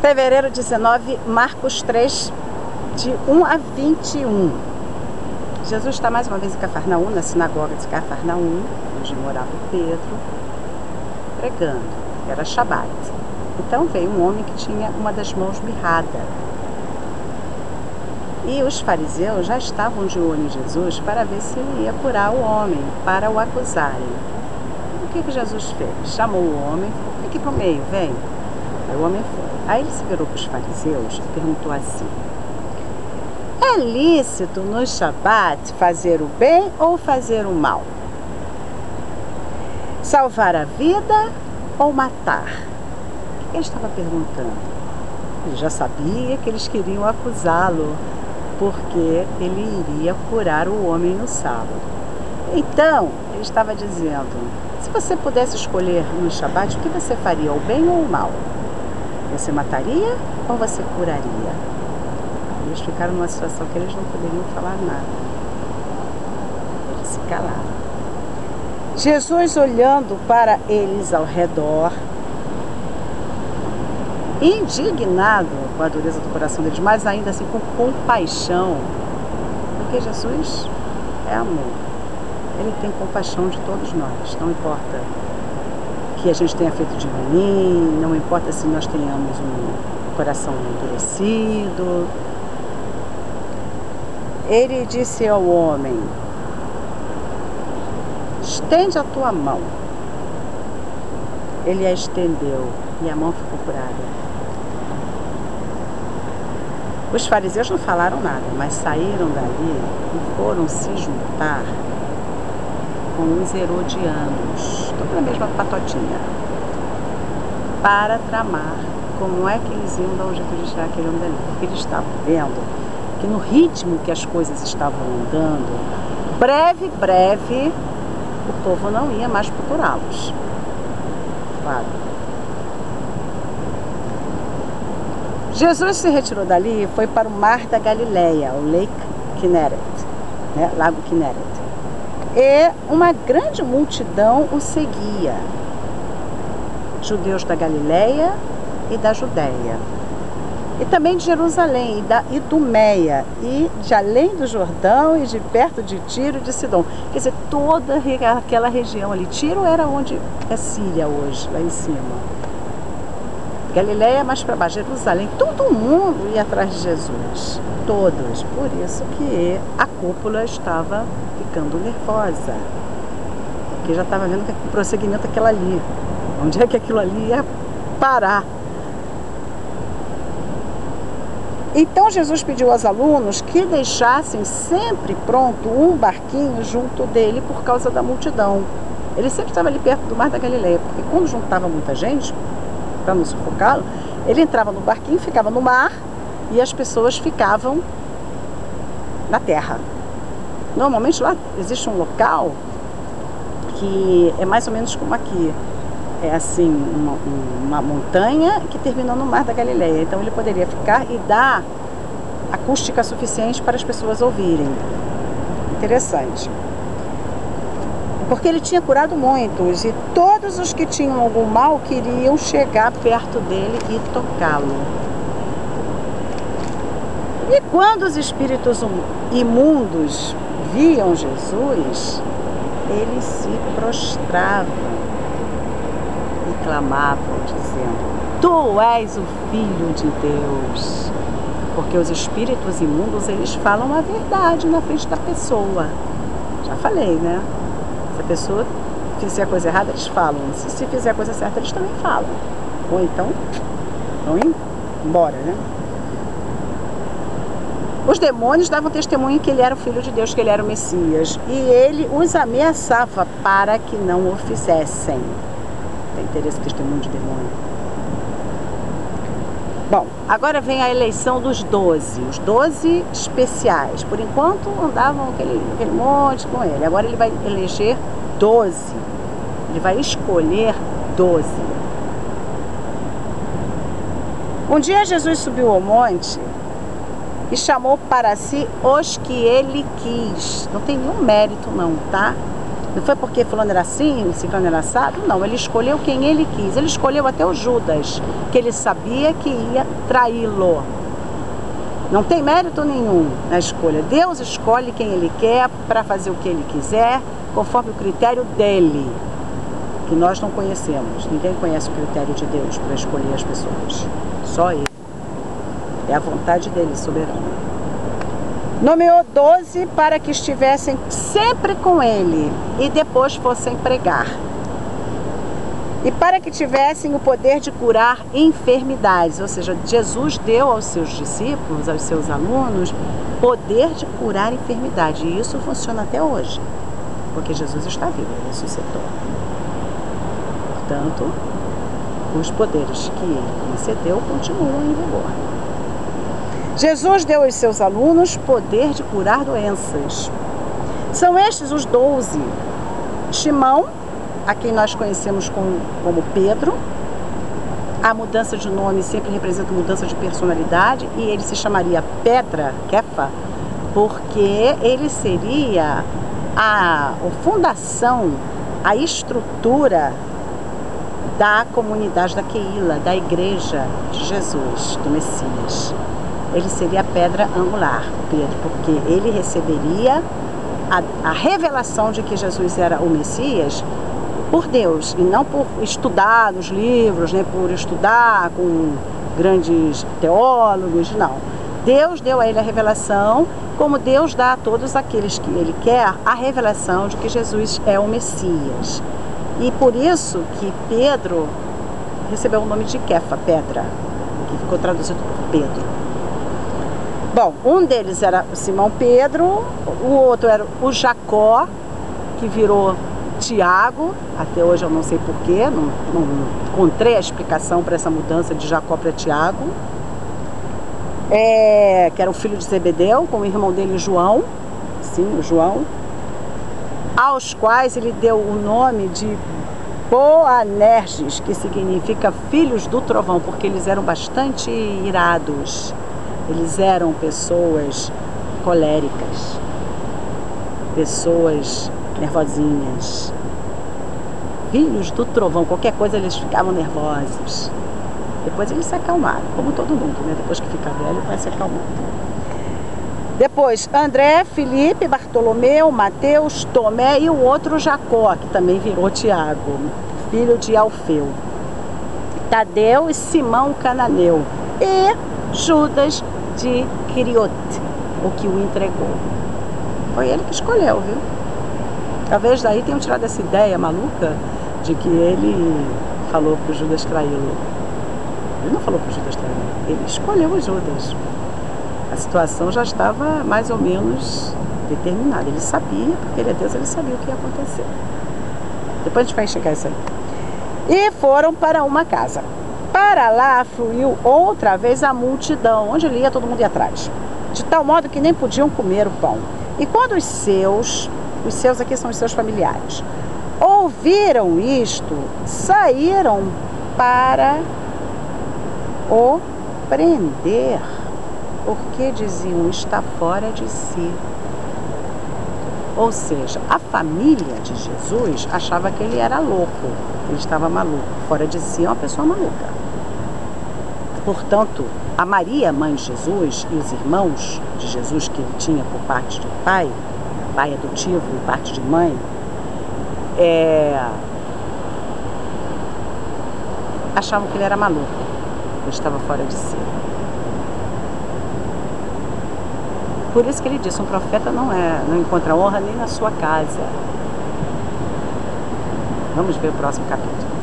Fevereiro 19, Marcos 3, de 1 a 21. Jesus está mais uma vez em Cafarnaum, na sinagoga de Cafarnaum, onde morava Pedro, pregando. Era Shabat. Então veio um homem que tinha uma das mãos mirrada. E os fariseus já estavam de olho em Jesus para ver se ele ia curar o homem, para o acusarem. O que Jesus fez? Chamou o homem, vem aqui para o meio, vem. Aí o homem foi. Aí ele se virou para os fariseus e perguntou assim: é lícito no Shabat fazer o bem ou fazer o mal? Salvar a vida ou matar? O que ele estava perguntando? Ele já sabia que eles queriam acusá-lo, porque ele iria curar o homem no sábado. Então, ele estava dizendo: se você pudesse escolher no Shabat, o que você faria, o bem ou o mal? Você mataria ou você curaria? Eles ficaram numa situação que eles não poderiam falar nada. Eles se calaram. Jesus, olhando para eles ao redor, indignado com a dureza do coração deles, mas ainda assim com compaixão, porque Jesus é amor. Ele tem compaixão de todos nós, não importa que a gente tenha feito de ruim, não importa se nós tenhamos um coração endurecido. Ele disse ao homem: estende a tua mão. Ele a estendeu e a mão ficou curada. Os fariseus não falaram nada, mas saíram dali e foram se juntar com os herodianos, toda na mesma patotinha, para tramar como é que eles iam dar um jeito de tirar aquele homem dali. Porque eles estavam vendo que no ritmo que as coisas estavam andando, breve, o povo não ia mais procurá-los. Claro. Jesus se retirou dali e foi para o mar da Galileia, o Lake Kinneret, né? Lago Kinneret. E uma grande multidão o seguia, judeus da Galileia e da Judéia, e também de Jerusalém, e Idumeia, e de além do Jordão, e de perto de Tiro e de Sidom. Quer dizer, toda aquela região ali. Tiro era onde é Síria hoje, lá em cima. Galileia mais para baixo, Jerusalém, todo mundo ia atrás de Jesus, todos. Por isso que a cúpula estava ficando nervosa, porque já estava vendo que o prosseguimento daquela ali, onde é que aquilo ali ia parar. Então Jesus pediu aos alunos que deixassem sempre pronto um barquinho junto dele por causa da multidão. Ele sempre estava ali perto do mar da Galileia, porque quando juntava muita gente, para não sufocá-lo, ele entrava no barquinho, ficava no mar e as pessoas ficavam na terra. Normalmente lá existe um local que é mais ou menos como aqui. É assim, uma montanha que terminou no mar da Galileia. Então ele poderia ficar e dar acústica suficiente para as pessoas ouvirem. Interessante. Porque ele tinha curado muitos e todos os que tinham algum mal queriam chegar perto dele e tocá-lo. E quando os espíritos imundos viam Jesus, eles se prostravam e clamavam, dizendo: tu és o Filho de Deus. Porque os espíritos imundos, eles falam a verdade na frente da pessoa. Já falei, né? Se a pessoa fizer a coisa errada, eles falam. Se fizer a coisa certa, eles também falam. Ou então, vão embora, né? Os demônios davam testemunho que ele era o Filho de Deus, que ele era o Messias. E ele os ameaçava para que não o fizessem. Tem interesse testemunho de demônio. Bom, agora vem a eleição dos 12, os 12 especiais. Por enquanto andavam aquele monte com ele. Agora ele vai eleger 12. Ele vai escolher 12. Um dia Jesus subiu ao monte e chamou para si os que ele quis. Não tem nenhum mérito não, tá? Não foi porque fulano era assim, ciclano era assado, não. Ele escolheu quem ele quis. Ele escolheu até o Judas, que ele sabia que ia traí-lo. Não tem mérito nenhum na escolha. Deus escolhe quem ele quer para fazer o que ele quiser, conforme o critério dele, que nós não conhecemos. Ninguém conhece o critério de Deus para escolher as pessoas. Só ele. É a vontade dele, soberana. Nomeou 12 para que estivessem sempre com ele e depois fossem pregar. E para que tivessem o poder de curar enfermidades. Ou seja, Jesus deu aos seus discípulos, aos seus alunos, poder de curar enfermidade. E isso funciona até hoje, porque Jesus está vivo, ele ressuscitou. Portanto, os poderes que ele concedeu continuam em vigor. Jesus deu aos seus alunos poder de curar doenças. São estes os 12. Simão, a quem nós conhecemos como Pedro. A mudança de nome sempre representa mudança de personalidade e ele se chamaria Pedra, Kefa, porque ele seria a fundação, a estrutura da comunidade da Keila, da igreja de Jesus, do Messias. Ele seria a pedra angular, Pedro, porque ele receberia a revelação de que Jesus era o Messias por Deus, e não por estudar nos livros, nem por estudar com grandes teólogos, não. Deus deu a ele a revelação, como Deus dá a todos aqueles que ele quer a revelação de que Jesus é o Messias. E por isso que Pedro recebeu o nome de Kefa, pedra, que ficou traduzido por Pedro. Bom, um deles era o Simão Pedro, o outro era o Jacó, que virou Tiago. Até hoje eu não sei porquê, não encontrei a explicação para essa mudança de Jacó para Tiago, que era o filho de Zebedeu, com o irmão dele João, sim, o João, aos quais ele deu o nome de Boanerges, que significa filhos do trovão, porque eles eram bastante irados. Eles eram pessoas coléricas, pessoas nervosinhas, filhos do trovão, qualquer coisa eles ficavam nervosos. Depois eles se acalmaram, como todo mundo, né? Depois que fica velho vai se acalmando. Depois André, Filipe, Bartolomeu, Mateus, Tomé e o outro Jacó, que também virou Tiago, filho de Alfeu, Tadeu e Simão Cananeu e Judas de Queriote, o que o entregou. Foi ele que escolheu, viu? Talvez daí tenham tirado essa ideia maluca de que ele falou para o Judas traí-lo. Ele não falou para o Judas traí-lo, ele escolheu o Judas. A situação já estava mais ou menos determinada. Ele sabia, porque ele é Deus, ele sabia o que ia acontecer. Depois a gente vai chegar isso aí. E foram para uma casa. Para lá fluiu outra vez a multidão, onde ele ia, todo mundo ia atrás, de tal modo que nem podiam comer o pão. E quando os seus aqui são os seus familiares, ouviram isto, saíram para o prender, porque diziam, está fora de si. Ou seja, a família de Jesus achava que ele era louco, ele estava maluco. Fora de si é uma pessoa maluca. Portanto, a Maria, mãe de Jesus, e os irmãos de Jesus que ele tinha por parte de pai adotivo e parte de mãe, achavam que ele era maluco, ele estava fora de si. Por isso que ele disse, um profeta não encontra honra nem na sua casa. Vamos ver o próximo capítulo.